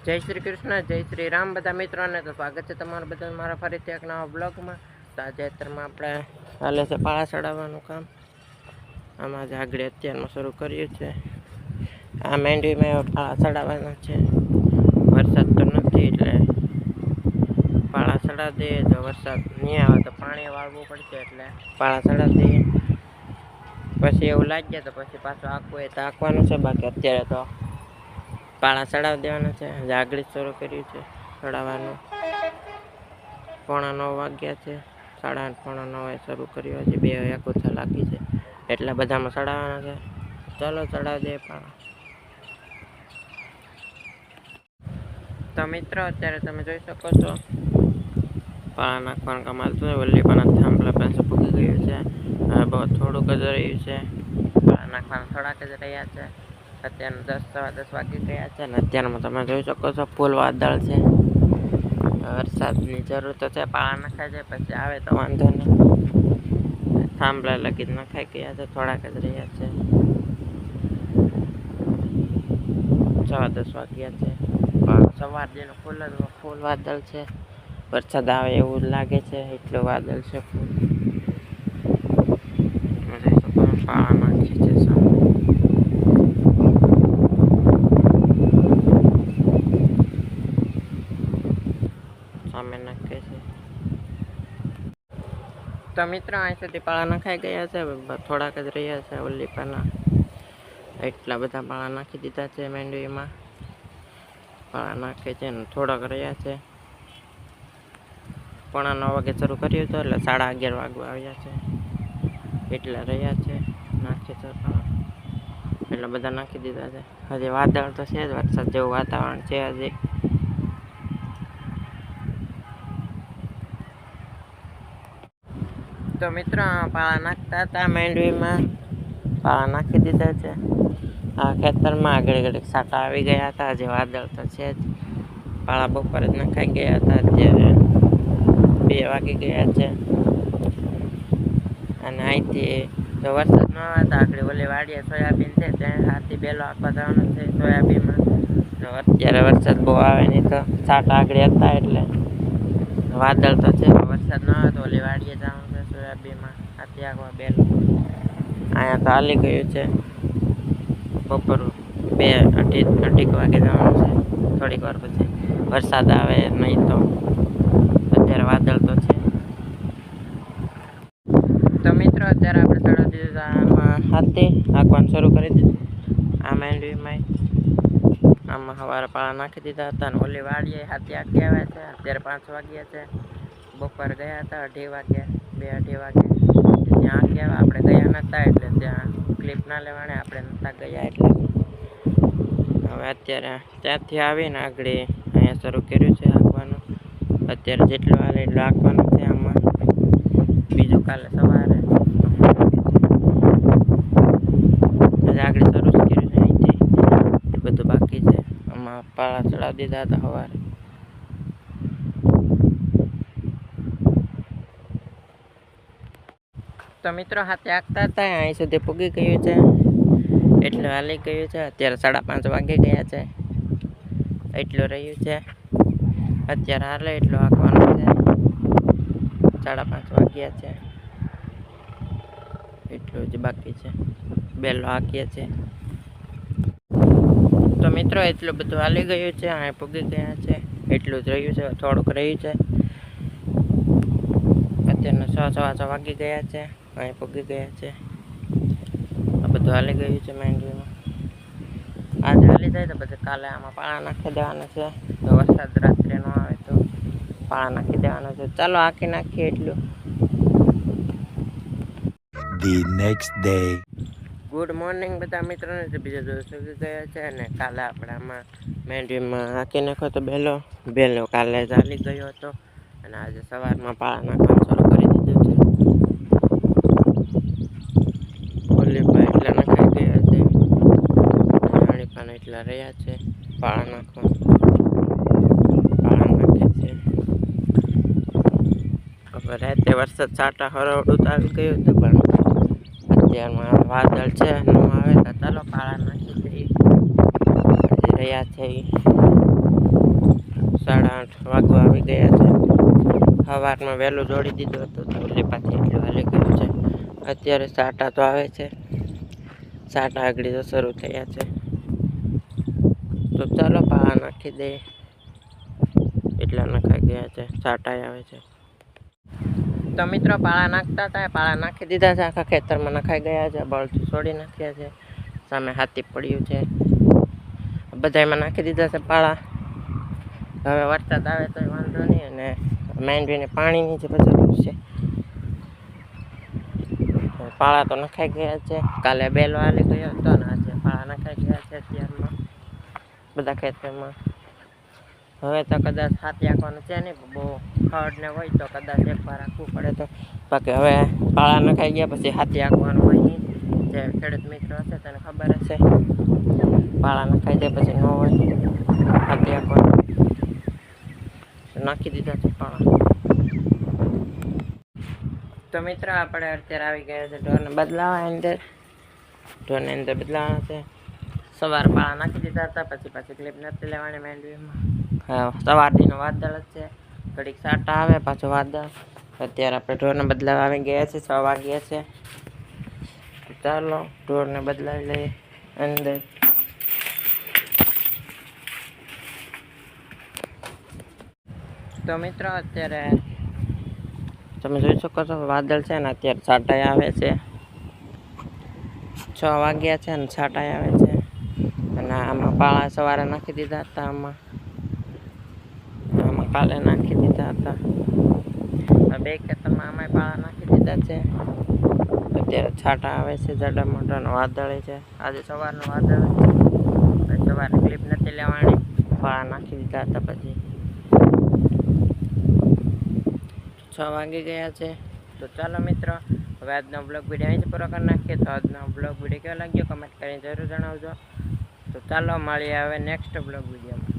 જય શ્રી કૃષ્ણ, જય શ્રી રામ બધા મિત્રોને. તો સ્વાગત છે તમારું બધા મારા ફરીથી એક નવા બ્લોગમાં. તાજેતરમાં આપણે હાલે છે પાળા ચડાવવાનું કામ. આમાં જ આગળ અત્યારમાં શરૂ કર્યું છે. આ મેંઢીમાં પાળા ચડાવવાના છે. વરસાદ તો નથી એટલે પાળા ચડાવી દઈએ. જો વરસાદ નહીં આવે તો પાણી વાળવું પડશે એટલે પાળા ચડાવી દઈએ. પછી એવું લાગે તો પછી પાછું આખું એ તો આંકવાનું છે. બાકી અત્યારે તો પાળા ચડાવી દેવાના છે. આગળ શરૂ કર્યું છે ચડાવવાનું. 8:45 વાગ્યા છે. 8:30 પોણા 9 શરૂ કર્યું. હજી 2 1 લાગી છે. એટલા બધામાં ચડાવવાના છે. ચાલો ચડાવી દે પાળા. તો મિત્રો અત્યારે તમે જોઈ શકો છો પાળા નાખવાનું કામ હાલતું છે. વલ્લીપાના થાંભલા પાસે પૂગી ગયું છે. હવે બહુ થોડુંક જ રહ્યું છે. પાળા નાખવાના થોડાક જ રહ્યા છે. અત્યારે 10 સવા 10 વાગી ગયા છે. અને અત્યારમાં તમે જોઈ શકો છો ફૂલ વાદળ છે. વરસાદની જરૂર તો છે. પાળા નખાય છે પછી આવે તો વાંધો નહીં. થાંભલા લગી નખાઈ ગયા છે. થોડાક જ રહ્યા છે. 10:15 વાગ્યા છે. સવાર જેનું ફૂલ વાદળ છે. વરસાદ આવે એવું લાગે છે. એટલું વાદળ છે ફૂલ. પાળા નાખી છે સામે નાખે છે. તો મિત્રો અહીં સુધી પાળા નખાઈ ગયા છે. થોડાક જ રહ્યા છે. વલ્લીપાના એટલા બધા પાળા નાખી દીધા છે. મેંડવીમાં પાળા નાખે છે ને થોડાક રહ્યા છે. 9:15 વાગે શરૂ કર્યું હતું એટલે 11:30 વાગવા આવ્યા છે. એટલા રહ્યા છે. નાખે છે પાળા એટલા બધા નાખી દીધા છે. હજી વાદળ તો છે જ. વરસાદ જેવું વાતાવરણ છે હજી. તો મિત્રો પાળા નાખતા હતા મેંડવીમાં. પાળા નાખી દીધા છે. આ ખેતરમાં આગળ સાટા આવી ગયા હતા. હજી વાદળ તો છે જ. પાળા બપોરે જ નખાઈ ગયા હતા. અત્યારે 2 વાગી ગયા છે. અને અહીંથી જો વરસાદ ન આવે તો આગળ ઓલી વાડીએ સોયાબીન છે ત્યાં હાથી બેલો આપવા જવાનું છે સોયાબીનમાં. જો અત્યારે વરસાદ બહુ આવે નહીં તો સાટા આગળ હતા એટલે વાદળ તો છે. વરસાદ ન આવે તો ઓલી વાડીએ જવાનું છે સોયાબીનમાં હાથી આગવા બેલો. અહીંયા તો હાલી ગયું છે. બપોર 2-2:30 વાગે જવાનું છે. થોડીક વાર પછી વરસાદ આવે નહીં તો અત્યારે વાદળ તો છે. તો મિત્રો અત્યારે આપણે ચડાવી દીધું આમાં હાથે હાંકવાનું શરૂ કરી દીધું. આ મેંડવીમાં આમાં સવારે પાળા નાખી દીધા હતા. અને ઓલી વાડીએ હાથી આંકી આવ્યા છે. અત્યારે 5 વાગ્યા છે. બપોર ગયા હતા 2:30 વાગ્યા 2-2:30 વાગે ત્યાં આંકી આવ્યા. આપણે ગયા નહોતા એટલે ત્યાં ક્લિપ ના લેવાને. આપણે નહોતા ગયા એટલે હવે અત્યારે ત્યાંથી આવીને આગળ અહીંયા શરૂ કર્યું છે આંકવાનું. અત્યારે જેટલું હાલે એટલું આંકવાનું છે આમાં. બીજું કાલે સવારે આગળ શરૂ કર્યું છે. અહીંથી એ બધું બાકી છે. આમાં પાળા ચડાવી દીધા હતા સવારે. તો મિત્રો હાથે આંકતા હતા અહીં સુધી પૂગી ગયું છે. એટલું હાલી ગયું છે. અત્યારે 5:30 વાગી ગયા છે. એટલું રહ્યું છે. અત્યારે હાલે એટલું આંકવાનું છે. 5:30 વાગ્યા છે. એટલું જ બાકી છે. બેલો હાંકીએ છે. તો મિત્રો એટલું બધું હાલી ગયું છે. અહીં પૂગી ગયા છે. એટલું જ રહ્યું છે. થોડુંક રહ્યું છે. અત્યારના 6 વાગી ગયા છે. અહીં પૂગી ગયા છે. આ બધું હાલી ગયું છે મેંડવીમાં. આજે હાલી જાય તો પછી કાલે આમાં પાળા નાખી દેવાના છે. જો વરસાદ રાત્રે ન આવે તો પાળા નાખી દેવાના છે. ચાલો આંકી નાખીએ એટલું. The next day. Good morning બધા મિત્રોને. બીજા દિવસ ઉગી ગયા છે. અને કાલે આપણે આમાં મેંડવીમાં આંકી નાખો તો બેલો કાલે જ હાલી ગયો હતો. અને આજે સવારમાં પાળા નાખવાનું શરૂ કરી દીધું છે. ઓલીપા એટલા નખાઈ ગયા છે. જાણીપાના એટલા રહ્યા છે. પાળા નાખવા નાખે છે. હવે રાતે વરસાદ છાંટા હરવડું તો આવી ગયું હતું. પણ અત્યારમાં વાદળ છે ન આવે તો ચાલો પાળા નાખી દઈએ. રહ્યા છે. 8:30 વાગવા આવી ગયા છે. સવારમાં વહેલું જોડી દીધું હતું તો લીપાથી એટલું હાલી ગયું છે. અત્યારે સાટા તો આવે છે, સાટા આગળ તો શરૂ થયા છે. તો ચાલો પાળા નાખી દઈએ. એટલા નખાઈ ગયા છે, સાટા આવે છે. તો મિત્રો પાળા નાખતા હતા, પાળા નાખી દીધા છે. આખા ખેતરમાં નખાઈ ગયા છે. બળથી છોડી નાખ્યા છે. સામે હાથી પડ્યું છે. બધામાં નાખી દીધા છે પાળા. હવે વરસાદ આવે તો વાંધો નહીં. અને માંડવીને પાણીની જે જરૂર છે. પાળા તો નખાઈ ગયા છે. કાલે બેલો હાલી ગયો હતો ને આજે પાળા નખાઈ ગયા છે અત્યારમાં બધા ખેતરમાં. હવે તો કદાચ હાથી આંકવાનું છે નહીં, બહુ ખડ ને હોય તો કદાચ એકવાર આંકવું પડે તો. બાકી હવે પાળા નખાઈ ગયા પછી હાથી આંકવાનું હોય નહીં. જે ખેડૂત મિત્રો હશે તેને ખબર હશે, પાળા નખાઈ જાય પછી ન હોય હાથી આંકવાનું. નાખી દીધા છે પાળા. તો મિત્રો આપણે અત્યારે આવી ગયા છે ઢોરને બદલાવા અંદર. ઢોરને અંદર બદલાવાના છે. સવાર પાળા નાખી દીધા હતા, પછી ક્લિપ નથી લેવાની માંડવીમાં. હા, સવારથીનો વાદળ જ છે. ઘડીક સાટા આવે પાછો વાદળ. અત્યારે આપણે ઢોરને બદલાવા આવી ગયા છે. 6 વાગ્યા છે. ચાલો ઢોરને બદલાવી લઈએ અંદર. તો મિત્રો અત્યારે તમે જોઈ શકો છો વાદળ છે ને અત્યારે છાંટાઈ આવે છે. 6 વાગ્યા છે ને છાંટાઈ આવે છે. અને આમાં પાળા સવારે નાખી દીધા હતા. આમાં કાલે નાખી દીધા હતા. બે ખેતરમાં આમાં પાળા નાખી દીધા છે. અત્યારે છાંટા આવે છે. જાડા મોટાનો વાદળ છે. આજે સવારનો વાદળ છે. સવારે ક્લિપ નથી લેવાની, પાળા નાખી દીધા હતા. પછી 6 વાગી ગયા છે. તો ચાલો મિત્રો હવે આજનો બ્લોગ વિડીયો અહીંથી પૂરો કરી નાખીએ. તો આજનો બ્લોગ વિડીયો કેવો લાગ્યો કમેન્ટ કરીને જરૂર જણાવજો. તો ચાલો મળીએ હવે નેક્સ્ટ બ્લોગ વિડીયોમાં.